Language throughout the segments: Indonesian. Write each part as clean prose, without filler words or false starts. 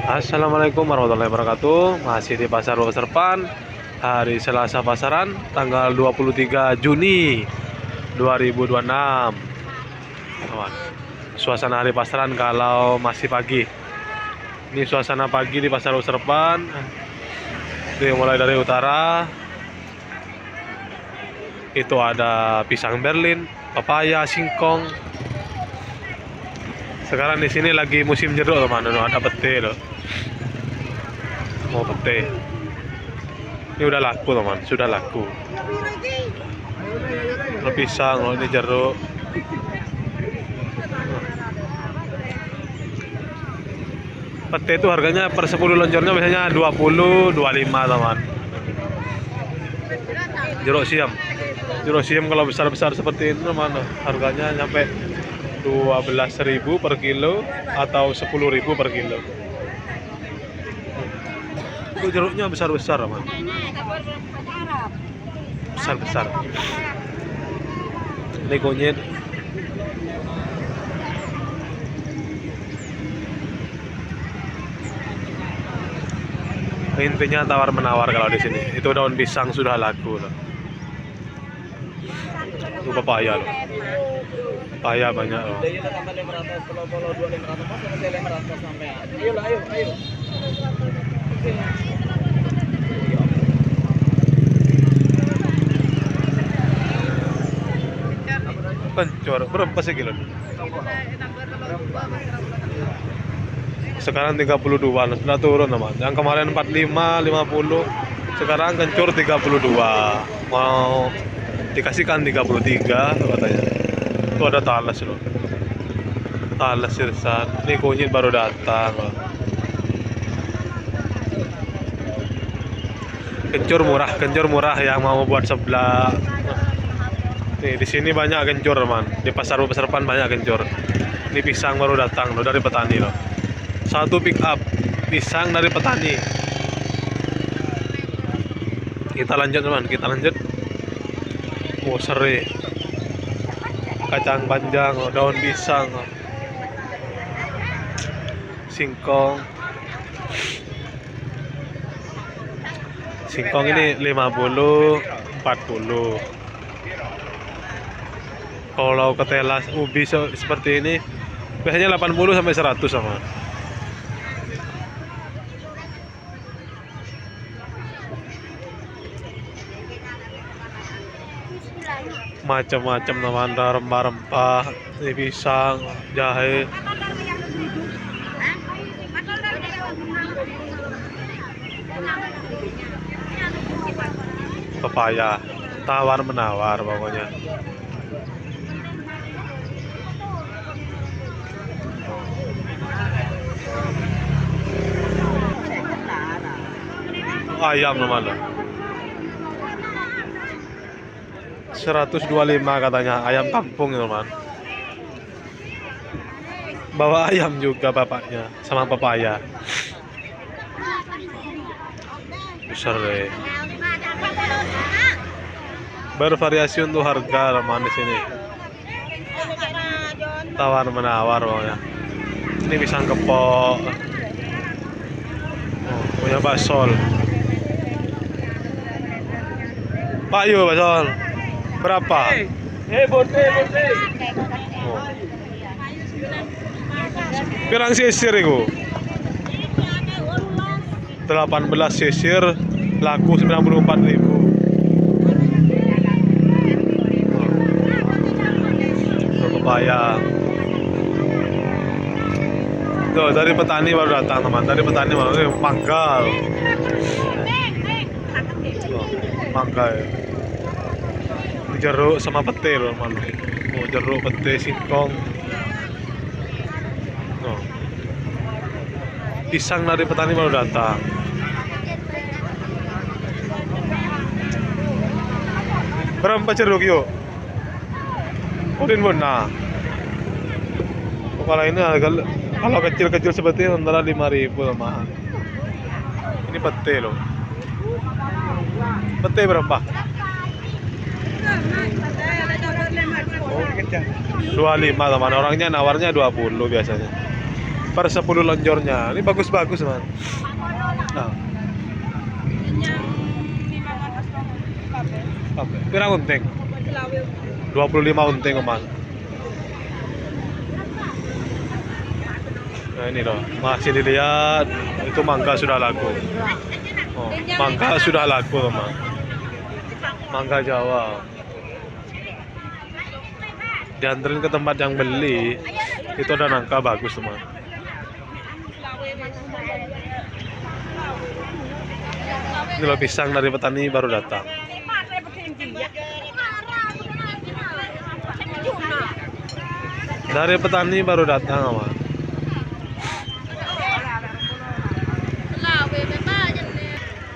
Assalamualaikum warahmatullahi wabarakatuh. Masih di Pasar Serpan, hari Selasa pasaran, tanggal 23 Juni 2026. Teman, suasana hari pasaran kalau masih pagi. Ini suasana pagi di Pasar Serpan. Mulai dari utara. Itu ada pisang Berlin, pepaya, singkong. Sekarang di sini lagi musim jeruk, teman. Ada pete loh. Mau pete. Ini udah laku, teman. Sudah laku. Ini pisang, ini jeruk. Pete itu harganya per 10 lonjornya biasanya 20, 25, teman. Jeruk siam. Jeruk siam kalau besar-besar seperti ini, teman, harganya sampai 12.000 per kilo atau 10.000 per kilo. Itu jeruknya besar-besar, teman. Besar-besar. Ini kunyit. Intinya tawar menawar kalau di sini. Itu daun pisang sudah laku loh. Itu pepaya loh. Pepaya banyak loh. Kencur berapa sih kilo? Sekarang 32, sudah turun, teman. Yang kemarin 45, 50, sekarang kencur 32. Mau dikasihkan 33 katanya. Itu ada talas loh. Talas sirsan. Ini kunyit baru datang loh. Kencur murah yang mau buat sebelah. Nih di sini banyak kencur, teman. Di pasar Serpan banyak kencur. Ini pisang baru datang loh dari petani loh. Satu pick up pisang dari petani. Kita lanjut, teman. Kita lanjut. Oh, serai. Kacang panjang, daun pisang, singkong. Singkong ini 50, 40. Kalau ketelas ubi seperti ini biasanya 80 sampai 100, sama. Macam-macam, teman, rempah-rempah, ini pisang, jahe. Pepaya, tawar menawar pokoknya. Ayam, teman, 125 katanya, ayam kampung, teman. Bawa ayam juga bapaknya sama pepaya. Besar deh. Bervariasi untuk harga, teman, di sini. Tawar menawar pokoknya. Ini pisang kepok. Oh, punya basol. Pak Yu, basol. Berapa? Bote. Oh. Pirang sisir itu? 18 sisir, laku 94.000. Pepaya. Tuh, dari petani baru datang, teman. Dari petani baru mangga. Mangga ya. Jeruk sama pete loh, teman. Oh, jeruk, pete, singkong. Oh. Pisang dari petani baru datang. Berapa jeruk yuk? Udin Bona. Kalau ini harga, kalau kecil-kecil seperti ini antara 5.000, teman. Ini pete loh. Pete berapa? 25, teman. Orangnya nawarnya 20 biasanya. per 10 lonjornya. Ini bagus-bagus man. Nah, pirang unting? 25 unting man. Nah ini loh, masih dilihat itu mangga sudah laku. Oh, mangga sudah laku teman. Mangga Jawa. Dianterin ke tempat yang beli itu ada nangka bagus teman. Ini loh pisang dari petani baru datang. Dari petani baru datang teman.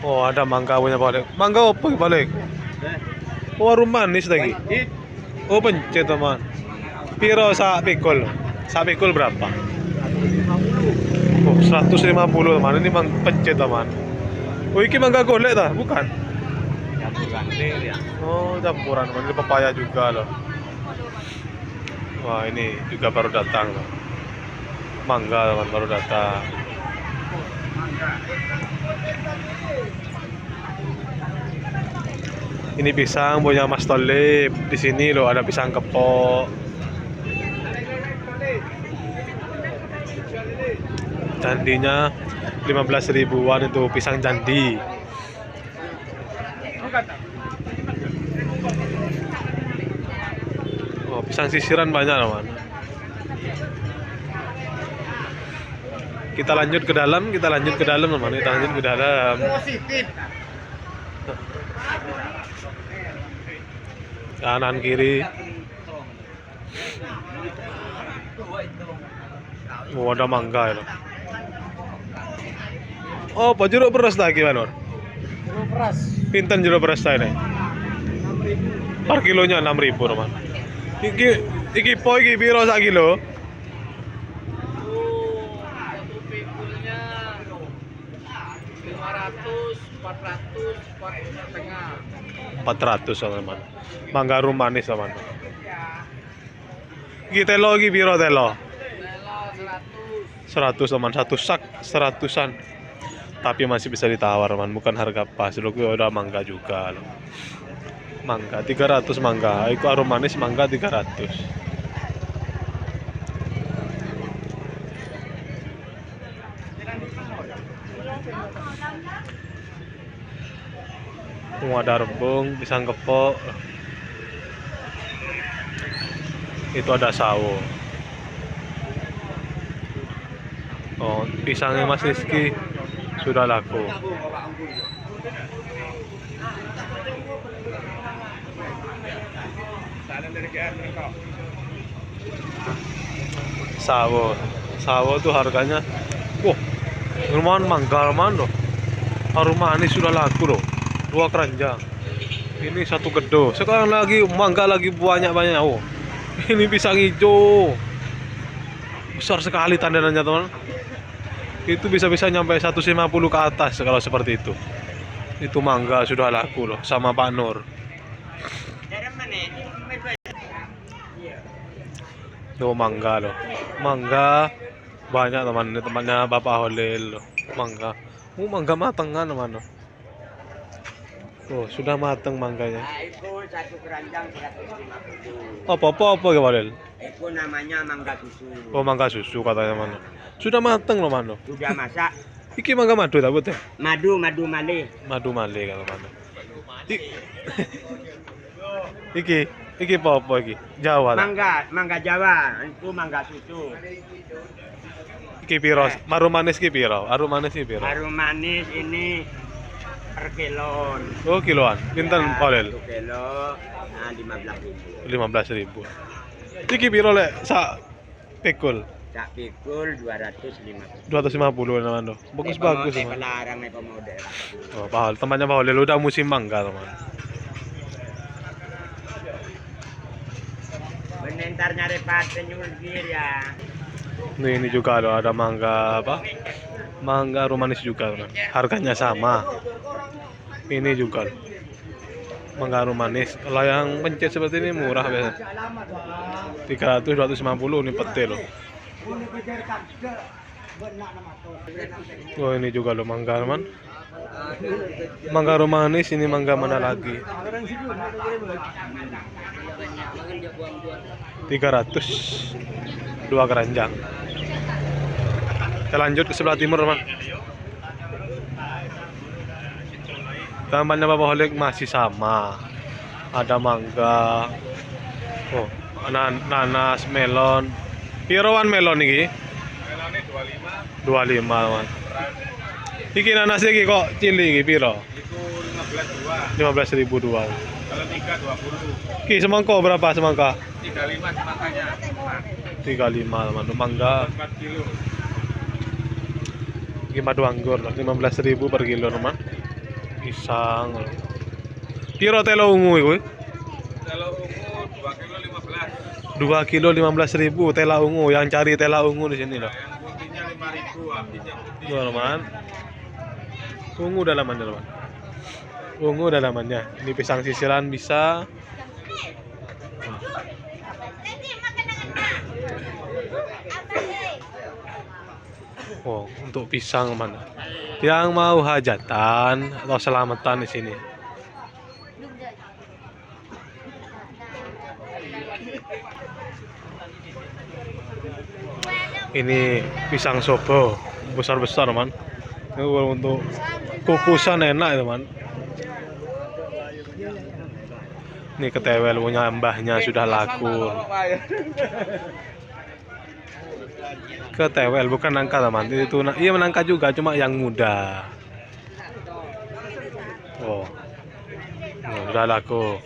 Oh ada mangga punya balik. Mangga apa balik? Oh warung manis lagi. Oh pencet teman. Piro sak pikul? Sak pikul berapa? Oh 150 teman. Ini pencet teman. Oh iki mangga golek dah? Bukan? Campuran ya. Oh campuran teman. Ini pepaya juga loh. Wah ini juga baru datang loh. Mangga teman baru datang. Ini pisang punya Mas Tolip. Di sini loh ada pisang kepok. Candinya 15 ribuan itu pisang candi. Oh, pisang sisiran banyak teman. Kita lanjut ke dalam teman. Kita lanjut ke dalam. Kanan kiri. Oh, ada mangga ya. Oh, apa jeruk beras lagi Manor? Jeruk beras. Pinten jeruk beras ini? Per kilonya 6.000 teman. Iki po iki piro sak kilo? Satu pikulnya 500, 400, 4,5. 400 teman. Mangga rum manis teman. Iki telo iki piro telo? Telo 100 teman, satu sak 100-an. Tapi masih bisa ditawar teman, bukan harga pas. Loh udah mangga juga loh. Mangga 300 mangga. Itu arum manis mangga 300. Ada rebung, pisang kepok. Itu ada sawo. Oh, pisangnya Mas Rizky sudah laku. Sawo tuh harganya, wah, lumayan mangga loh. Harum manis sudah laku loh. 2 keranjang. Ini 1 gedo. Sekarang lagi mangga lagi banyak-banyak. Oh, ini pisang hijau. Besar sekali tandanannya teman. Itu bisa-bisa nyampe 150 ke atas kalau seperti itu. Itu mangga sudah laku loh sama Pak Nur. Tuh mangga loh. Mangga banyak teman. Ini temannya Bapak Holil loh. Mangga. Mangga matengan teman loh. Oh, sudah mateng mangganya. Nah, itu 1 keranjang 150. Apa ya Holil? Itu namanya mangga susu. Oh, mangga susu katanya mana. Sudah mateng loh mana. Sudah masak. Iki mangga madu tak betul? Madu malih. Madu malih kalau mana. Iki apa iki? Jawa tak? Mangga Jawa, itu mangga susu. Iki piro? Maru manis iki piro? Arum manis iki piro? Harum manis ini per kilo. Oh, kiloan. Pinten Holil? 1 kilo, nah 15.000. 15.000. Iki piro lek sak pikul? Sak pikul 250. 250 teman tuh. Bagus teman. Pelarang nek model. Oh, Pak, temannya Pak Holil udah musim mangga teman. Bentar nyari paten nyulgir ya. Ini juga ada mangga apa? Mangga arum manis juga teman. Harganya sama. Ini juga mangga arum manis. Kalau yang pencet seperti ini murah biasanya. 300 250 ini pete loh. Oh ini juga lo mangga teman. Mangga romanis, ini mangga mana lagi? 300 dua keranjang. Kita lanjut ke sebelah timur teman. Gambarnya Bapak masih sama. Ada mangga. Oh, nanas, melon. Piroan melon iki? Melone 25 25. teman. Iki nanas iki kok cilik iki piro? Itu 15 15.000 dua. dua. Kalau 3 20. Ki semangka berapa semangka? 35 semangkanya. 35 teman. Mangga 4 kilo. iki madu anggur 15.000 per kilo teman. Pisang. Piro telo ungu iku? Kalau ungu 2 kilo 15. 2 kilo 15.000 tela ungu. Yang cari tela ungu di sini loh. Yang putihnya 5.000, habisnya putih. Tuh teman. Ungu dalamannya teman. Ungu dalamannya. Ini pisang sisiran bisa. Oh, untuk pisang mana? Yang mau hajatan atau selamatan di sini. Ini pisang sobo besar-besar, teman. Ini untuk kukusan enak, teman. Ini ketewel punya mbahnya sudah laku. Ketewel bukan nangka, teman. Itu iya menangka juga, cuma yang muda. Oh, sudah laku.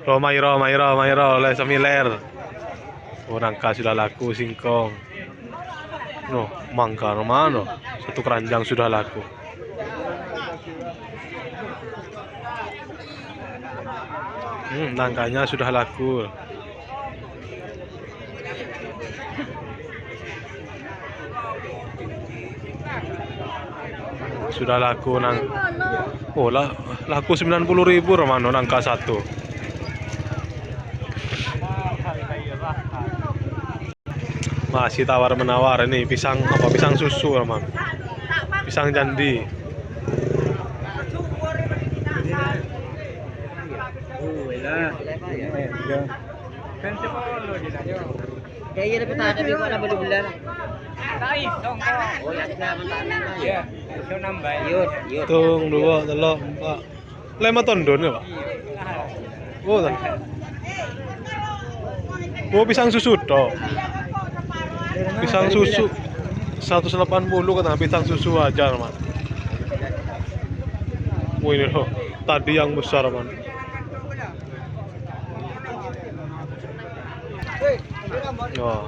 Oh, Mairo oleh semiler. Oh, nangka sudah laku, singkong. No, mangga mana? Satu keranjang sudah laku. Nangkanya sudah laku. Sudah laku oh laku 90.000 Romano nangka satu. Masih tawar menawar ini pisang apa pisang susu teman. Pisang candi. Kaya dapat ada di mana belulan. Tung dua telok empat. Lima tondon ya pak. Oh, oh pisang susu toh. Pisang susu 180 kata pisang susu aja teman. Wah ini loh tadi yang besar teman. Oh.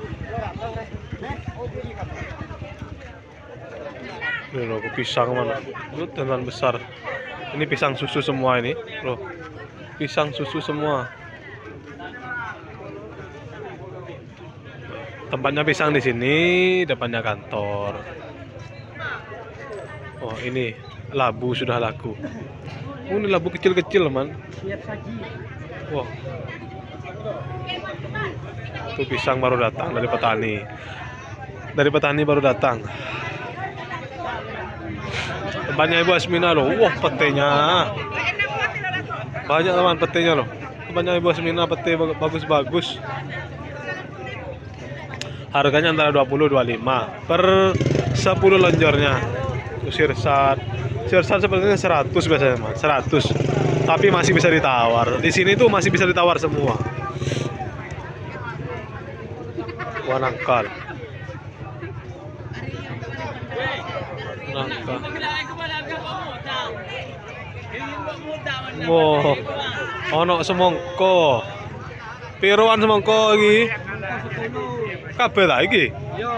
Ini loh pisang mana? Itu teman besar. Ini pisang susu semua ini loh. Pisang susu semua. Tempatnya pisang di sini, depannya kantor. Oh ini labu sudah laku. Oh, ini labu kecil-kecil teman. Wah. Itu pisang baru datang dari petani. Dari petani baru datang. Tempatnya Ibu Asmina loh. Wah petenya. Banyak teman petenya loh. Tempatnya Ibu Asmina pete bagus-bagus. Harganya antara 20-25 per 10 lonjornya. Sirsat sepertinya 100 biasanya mas, 100. Tapi masih bisa ditawar. Di sini tuh masih bisa ditawar semua. Wah nangkal. Wow, ono semongko. Piroan semongko iki? Kabeh ta iki? Yo,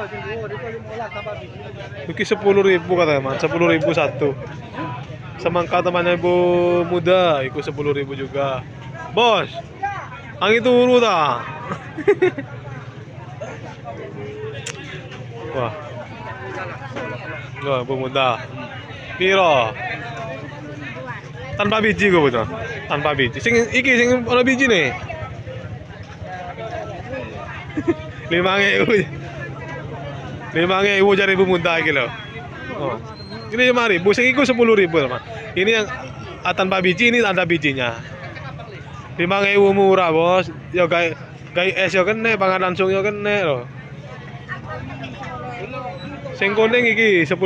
Iki 10.000 katanya man, 10.000 satu. Semangka temannya ibu muda, ikut 10.000 juga. Bos, angin turu ta? Wah, wah ibu muda. Piro? Tanpa biji gue betul, tanpa biji. Sing ono biji nih. 5.000. 5.000 cari ibu muda kilo. Oh. Ini 5.000, sing iku 10.000 teman. Ini yang tanpa biji, ini ada bijinya. 5.000 murah bos. Yo kayak es yo kene, pangan langsung yo kene loh. Sing kuning iki 10.000.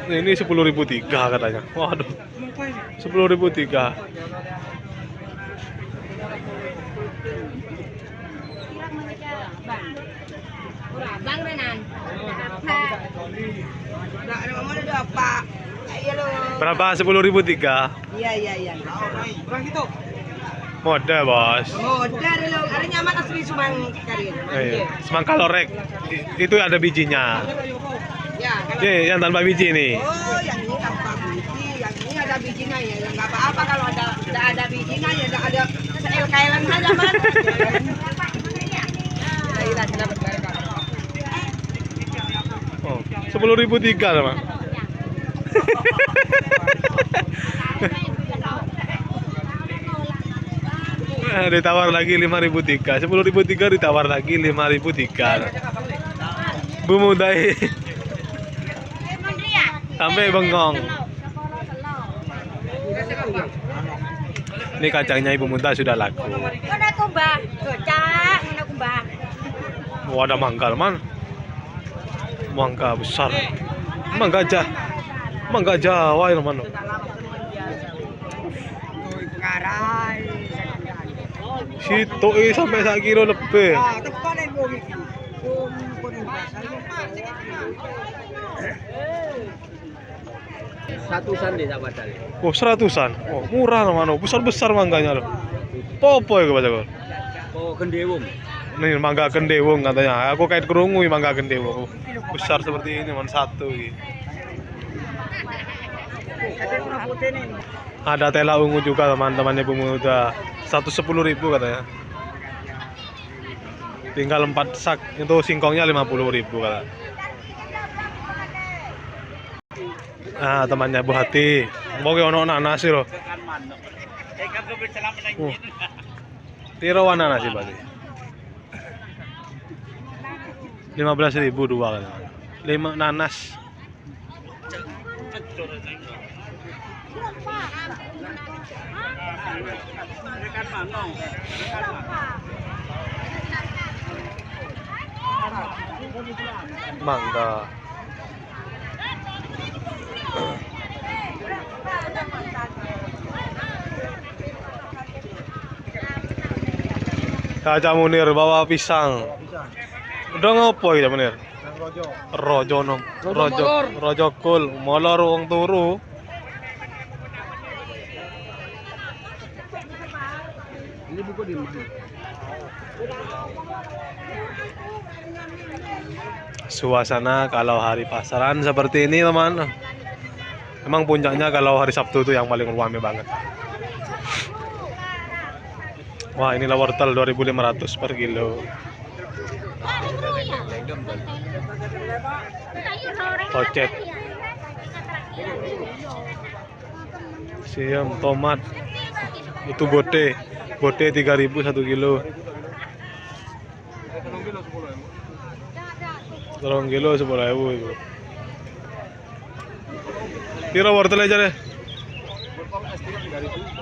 Ini 10.003 katanya. Waduh. 10.003. Bang Renan. Berapa 10.003? Iya. Kurang gitu. Mode bos. Dari lo, ada nyaman asli Sumang Karin. Iya. Semangka lorek. Itu ada bijinya. Ya, Iya, yang tanpa biji nih. oh yang ini tanpa biji, yang ini ada bijinya ya. Yang nggak apa-apa kalau ada bijinya ya, ada kailan saja man. Kailan sudah berbarang. Oh, 10.003 sama. Ditawar lagi 5.003. 10.003 ditawar lagi 5.003. Bumudai. Sampai bengong. Ini kacangnya ibu muda sudah laku. Mana kumbah? Gocak, mana kumbah? Wah, ada mangga man. Mangga besar. Mangga Jawa ini mana? Situ sampai 1 kilo lebih. Ratusan deh tak badal. Oh, 100-an. Oh, murah mana? Besar-besar mangganya loh. Popo ya baca kok. Oh, gendewung. Nih mangga gendewung katanya. Aku kayak kerungu mangga gendewung. Besar seperti ini man satu gitu. Ada tela ungu juga teman-temannya pemuda. 110.000 katanya. Tinggal 4 sak. Itu singkongnya 50.000 kata. Ah, temannya Bu Hati. Moge ono nanas sih loh. Piro nanas sih berarti? 15.000 dua kan. 5 nanas. Mangga. Kaca Munir bawa pisang. Udah ngopo ya Munir? Rojo nom. Rojo kul molor wong turu. Ini buku di mana? Suasana kalau hari pasaran seperti ini teman. Emang puncaknya kalau hari Sabtu itu yang paling ramai banget. Wah, inilah wortel 2.500 per kilo. Tocet. Siam, tomat. Itu bote. Bote 3.000 1 kilo. 3 kilo 10.000 itu. Piro wortel aja deh.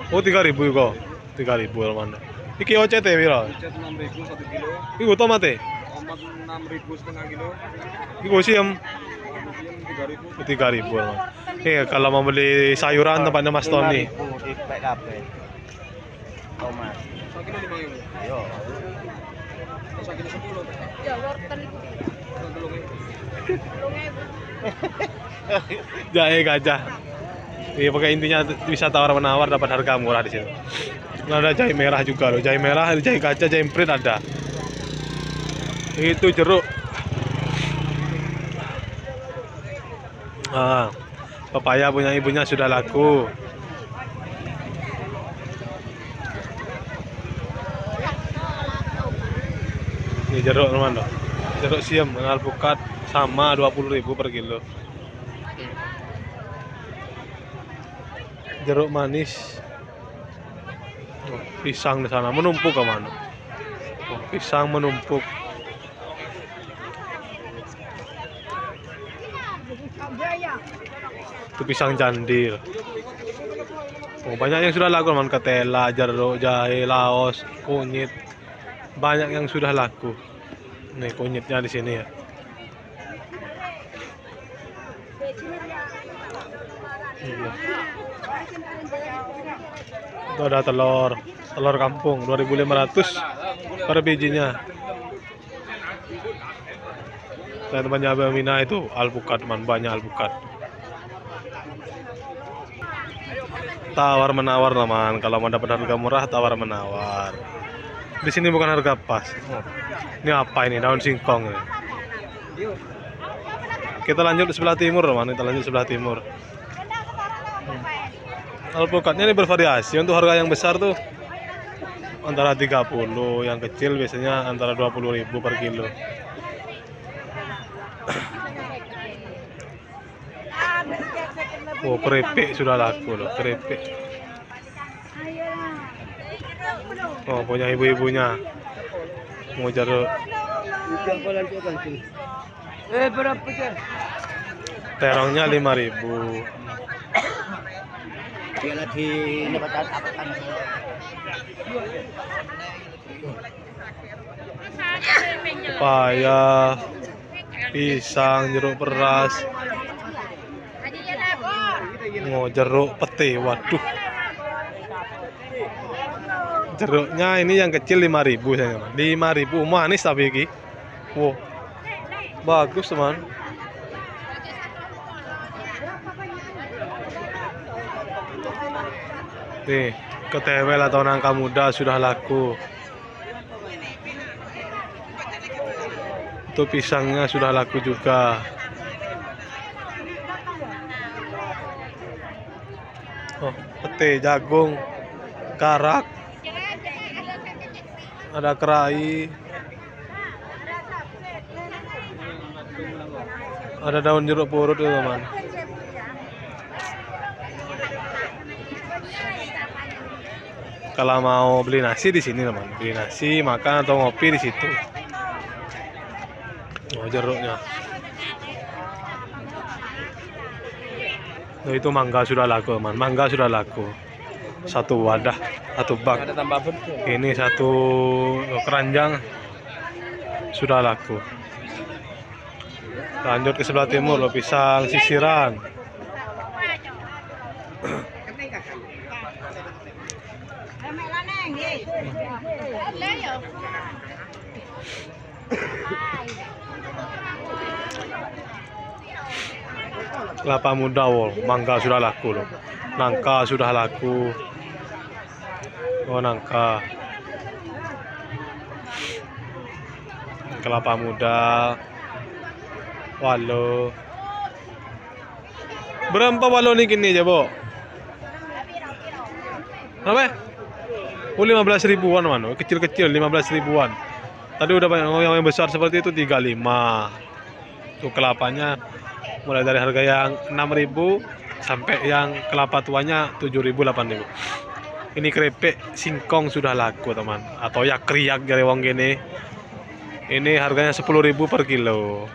Oh 3.000 kok. 3.000 teman. Iki ocet ya piro? Cat 6.000 1 kilo, Iku tomat e. tomat 6.000 setengah kilo, Iku siam kemudian 3.000. 3.000 teman. Kalau mau beli sayuran tempatnya Mas Tony. Baik kape. Tomat. 1 kilo 5.000. Yo. 1 kilo 10. Ya wortel itu. Jahe gajah. Iya, pakai intinya bisa tawar-menawar dapat harga murah di sini. Nah, ada jahe merah juga loh, jahe merah, jahe gajah, jahe emprit ada. Itu jeruk. Ah, pepaya punya ibunya sudah laku. Ini jeruk teman loh. Jeruk siam dengan alpukat sama 20.000 per kilo. Jeruk manis Oh, pisang di sana menumpuk ke mana? Oh, pisang menumpuk. Itu pisang candil. Oh, banyak yang sudah laku, man. Ketela, jeruk, jahe, laos, kunyit. Banyak yang sudah laku. Nih kunyitnya di sini ya. Itu ada telur kampung 2.500 per bijinya. Teman-teman Jawa Mina itu alpukat, man, banyak alpukat. Tawar menawar, teman. Kalau mau dapat harga murah, tawar menawar. Di sini bukan harga pas. Oh, ini apa ini? Daun singkong ini. Kita lanjut di sebelah timur, teman. Kita lanjut sebelah timur. Alpukatnya ini bervariasi. Untuk harga yang besar tuh antara 30, yang kecil biasanya antara 20.000 per kilo. Oh, keripik sudah laku loh, keripik. Oh, punya ibu-ibunya. Mau jeruk. Berapa sih? Terongnya 5.000. Dia lagi nyebatas apa kan? Pepaya, pisang, jeruk peras. Oh, jeruk pete, waduh. Jeruknya ini yang kecil 5.000 saya, 5.000 manis tapi iki. Wow. Bagus, teman. Nih, ketewel atau nangka muda sudah laku. Itu pisangnya sudah laku juga. Oh, pete, jagung, karak, ada kerai, ada daun jeruk purut itu, teman. Kalau mau beli nasi di sini, teman, beli nasi, makan atau ngopi di situ. Oh, jeruknya. Oh, itu mangga sudah laku, teman. Mangga sudah laku. Satu wadah, satu bak. Ada tambah betul. Ini satu keranjang sudah laku. Lanjut ke sebelah timur, loh, pisang sisiran. Kelapa muda, wow, mangga sudah laku loh. Nangka sudah laku. Oh, nangka. Kelapa muda. Walo. Berapa walo nih kini aja, Bo? Berapa? Oh, 15 ribuan, man. Kecil-kecil 15 ribuan. Tadi udah banyak yang besar seperti itu 35. Tuh kelapanya mulai dari harga yang 6.000 sampai yang kelapa tuanya 7.000, 8.000. Ini keripik singkong sudah laku, teman. Atau ya kriak dari wong gini. Ini harganya 10.000 per kilo.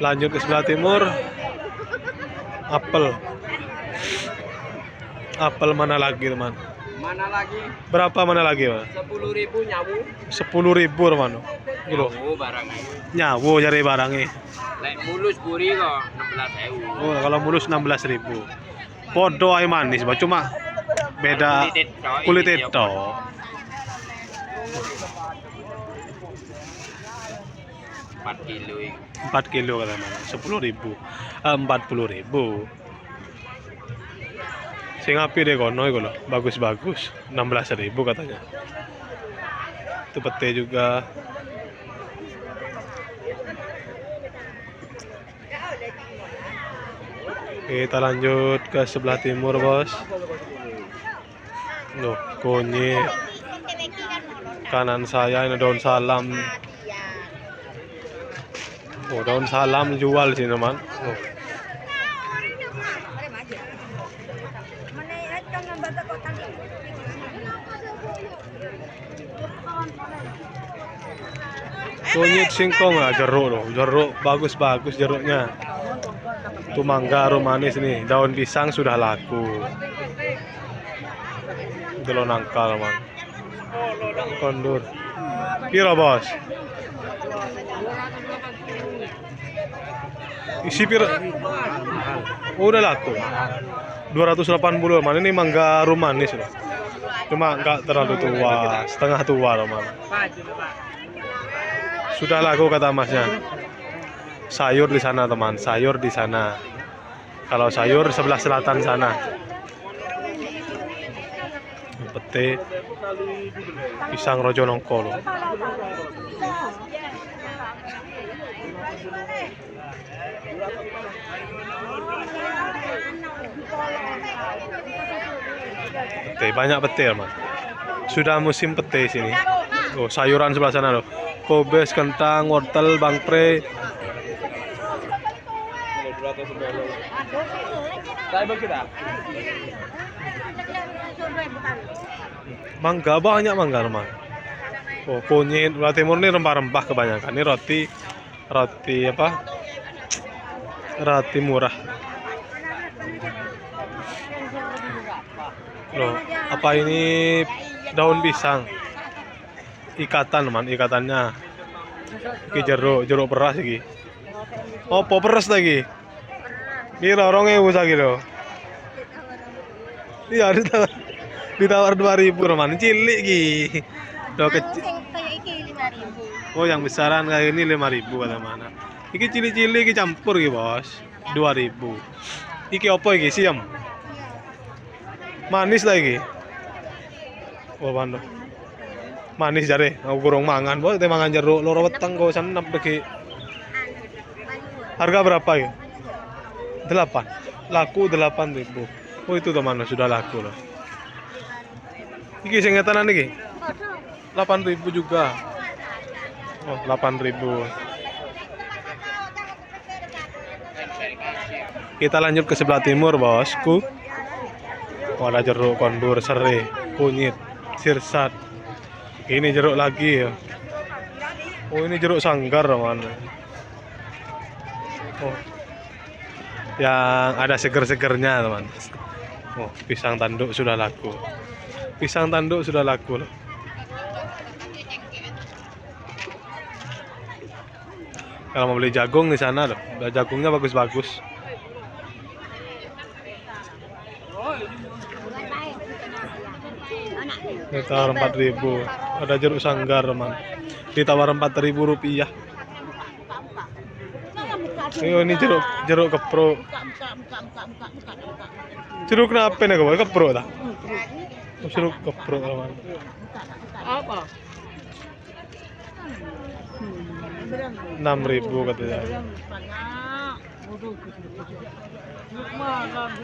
Lanjut ke sebelah timur. Apel. Apel mana lagi, teman? Mana lagi? Berapa mana lagi, Pak? 10.000 nyawu. 10.000, teman. Gitu. Oh, barangnya. Nyawo cari barangnya. Lek mulus buri kok 16.000. Oh, kalau mulus 16.000. Podo ae manis, Pak. Cuma beda kulit itu. 4 kilo. 4 kilo katanya. 10.000. 40.000. Sing api deh kono iku lho, bagus-bagus. 16.000 katanya. Itu pete juga. Kita lanjut ke sebelah timur, Bos. Loh, kunyit. Kanan saya ini daun salam Oh, daun salam jual sini teman. Oh. Kunyit singkong lah, jeruk loh, jeruk bagus-bagus jeruknya. Tuh mangga arum manis nih, daun pisang sudah laku. Itu lo nangkal man. Kondur. Piro bos? Isi piro? Oh, udah laku. 280 man. Ini mangga arum manis loh. Cuma nggak terlalu tua, setengah tua loh man. Sudah laku kata masnya. Sayur di sana teman, sayur di sana. Kalau sayur sebelah selatan sana. Pete, pisang rojo nongko loh. Pete, banyak pete teman. Sudah musim pete sini. Oh, sayuran sebelah sana loh. Kobes, kentang, wortel, bangkre. Mangga banyak mangga teman. Oh, kunyit, Jawa Timur ini rempah-rempah kebanyakan. Ini roti apa? Roti murah. Loh, apa ini daun pisang? Ikatan teman, ikatannya. Iki jeruk peras iki. Opo peras lagi? Kira 2.000 lagi loh. Iya, ditawar 2.000 teman. Cilik iki. Loh kecil. Oh, yang besaran kayak ini 5.000 kata mana. Iki cilik-cilik iki campur iki, Bos. 2.000. Iki opo iki? Siam. Manis lagi. Oh, bandung. Manis jare, aku kurang mangan, bos. Teh mangan jeruk loro weteng kok senep iki. Harga berapa ya? 8. Laku 8.000. Oh, itu teman sudah laku loh. Iki sing ngetanan iki. 8.000 juga. Oh, 8.000. Kita lanjut ke sebelah timur, bosku. Oh, ada jeruk kondur, serai, kunyit, sirsat. Ini jeruk lagi ya. Oh, ini jeruk sanggar teman. Oh, yang ada seger-segernya teman. Oh, pisang tanduk sudah laku. Pisang tanduk sudah laku loh. Kalau mau beli jagung di sana loh, jagungnya bagus-bagus. Ditawar 4.000. Ada jeruk sanggar teman. Ditawar 4.000 rupiah. Ini jeruk keprok. Jeruk kenapa nih kau? Keprok tak? Oh, jeruk keprok teman. Apa? 6.000 katanya.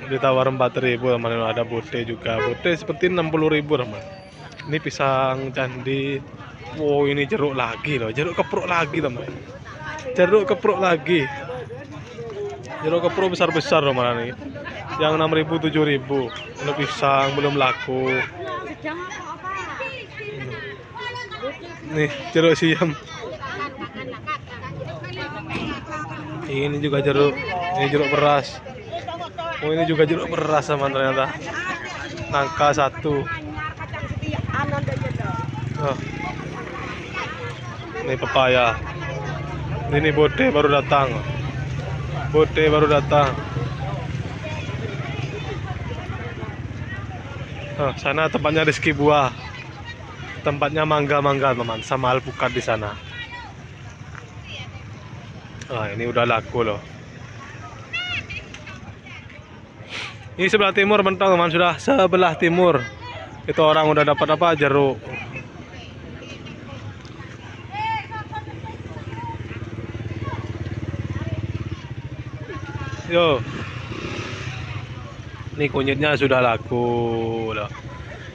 Ditawar 4.000 teman. Ada bote juga. Bote seperti 60.000 teman. Ini pisang candi. Wow, ini jeruk lagi loh. Jeruk keprok lagi teman. Jeruk keprok lagi. Jeruk keprok besar-besar teman ini. Yang 6.000 7.000. Ini pisang belum laku. Nih jeruk siam. Ini juga jeruk. Ini jeruk beras. Oh, ini juga jeruk beras teman ternyata. Nangka 1. Oh. Ini pepaya. Ini bote baru datang. Bote baru datang. Oh, sana tempatnya rezeki buah. Tempatnya mangga-mangga teman, sama alpukat di sana. Ini udah laku loh. Ini sebelah timur mentong teman, sudah sebelah timur. Itu orang udah dapat apa? Jeruk. Yo. Ini kunyitnya sudah laku loh.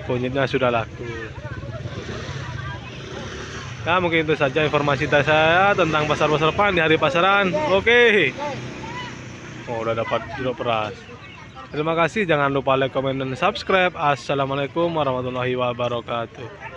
Kunyitnya sudah laku. Ya mungkin itu saja informasi dari saya tentang pasar Serpong di hari pasaran. Oke. Oh, udah dapat jeruk peras. Terima kasih, jangan lupa like, comment, dan subscribe. Assalamualaikum warahmatullahi wabarakatuh.